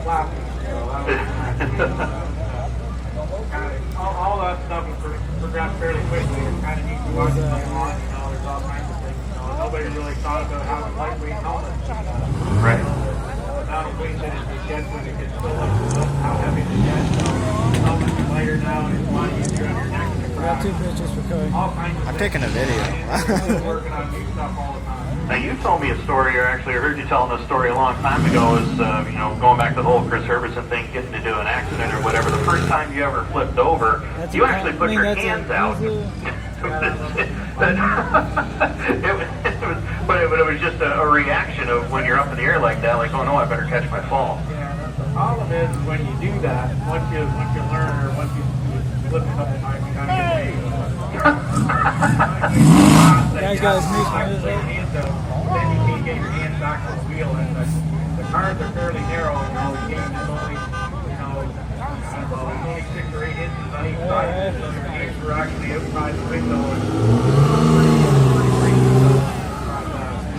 flapping. All that stuff has progressed fairly quickly. It's kind of neat to watch it going on. There's all kinds of things. Nobody really thought about having lightweight helmets. Right. The amount of weight that it gets when it gets so how heavy it gets. The helmet is lighter now, and it's a lot easier on your neck. I got 2 pictures for Cody. All kinds of I'm taking a video. working on new stuff all the time. Now you told me a story, or actually I heard you telling a story a long time ago, is going back to the whole Chris Herbertson thing, getting into an accident or whatever. The first time you ever flipped over, you actually put your hands out. But it was just a reaction of when you're up in the air like that, like, oh no, I better catch my fall. Yeah, the problem is when you do that, once you learn, or once you flip a couple times, you kind of get paid. Guys got his news from Then you can't get your hands back on the wheel, and the cars are fairly narrow, the game is only, there's only 6 or 8 inches on each side, so your hands are actually outside the window.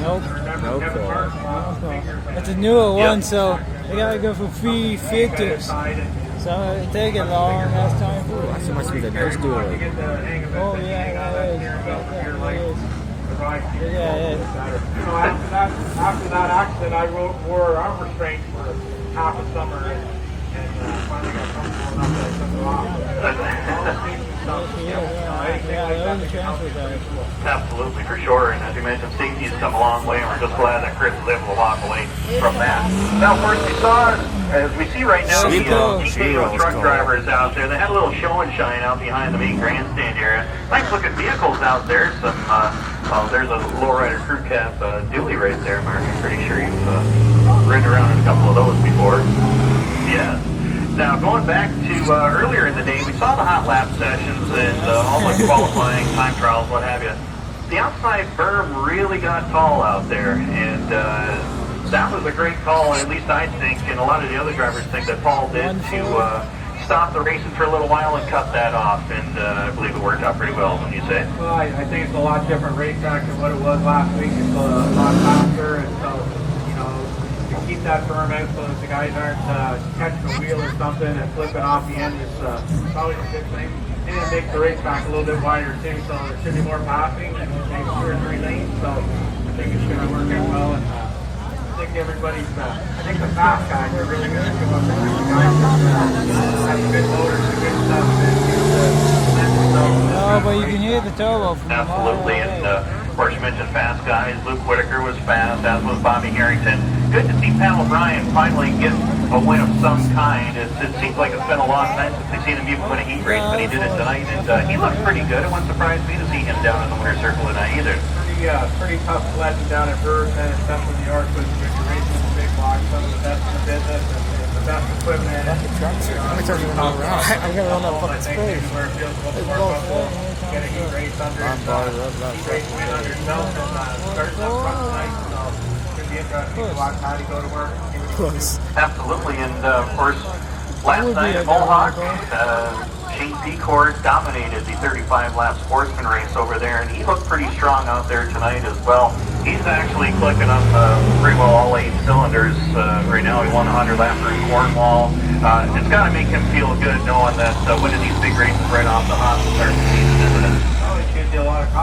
Nope. Remember, Kevin Martin lost his fingers. It's a newer one, so they gotta go for free filters. So it take a long ass time for it. That must be the nose duo. Oh yeah, that is. Yeah. After that accident, I wore arm restraints for half a summer, and finally got comfortable enough that I took it off. Absolutely, for sure. And as you mentioned, safety's come a long way, and we're just glad that Chris was able to walk away from that. Now, of course, as we see right now, the truck drivers out there, they had a little show and shine out behind the main grandstand area. Nice looking vehicles out there. There's a lowrider crew cab dually right there, Mark. I'm pretty sure you've ridden around in a couple of those before. Yeah. Now, going back to earlier in the day, we saw the hot lap sessions and all the qualifying, time trials, what have you. The outside berm really got tall out there, and that was a great call, at least I think, and a lot of the other drivers think that Paul did, to stop the racing for a little while and cut that off, and I believe it worked out pretty well, when you say. Well, I think it's a lot different racetrack than what it was last week. It's a lot faster, and so, keep that berm out so that the guys aren't catching a wheel or something and flipping off the end is always a good thing. And it makes the racetrack a little bit wider too, so there should be more passing and maybe 2 or 3 lanes. So I think it's going to work out well. And I think I think the fast guys are really going to come up with the guys that have good motors and good stuff. No, but you can hear the turbo from Absolutely, and of course you mentioned fast guys. Luke Whitaker was fast, as was Bobby Harrington. Good to see Pat O'Brien finally get a win of some kind. It seems like it's been a long time since we've seen him even win a heat race, but he did it tonight, and he looked pretty good. It wouldn't surprise me to see him down in the winner's circle tonight either. Pretty tough sledding down at Brewerton and Central New York with the racing in the big block, some of the best in the business and the best equipment. That's a truck, sir. How many times are we going around? I'm going to run that fucking space. Where it feels a little bit more comfortable, get a heat race under heat race win under himself and starting up front tonight. So it's going to be interesting to watch how he go to work. Absolutely, and of course, last night at Mohawk, Shane Pecourt dominated the 35-lap sportsman race over there, and he looked pretty strong out there tonight as well. He's actually clicking up pretty well all 8 cylinders right now. He won a 100-lapper in Cornwall. It's got to make him feel good knowing that winning these big races right off the hop to start the season, isn't it? Oh, he should do a lot of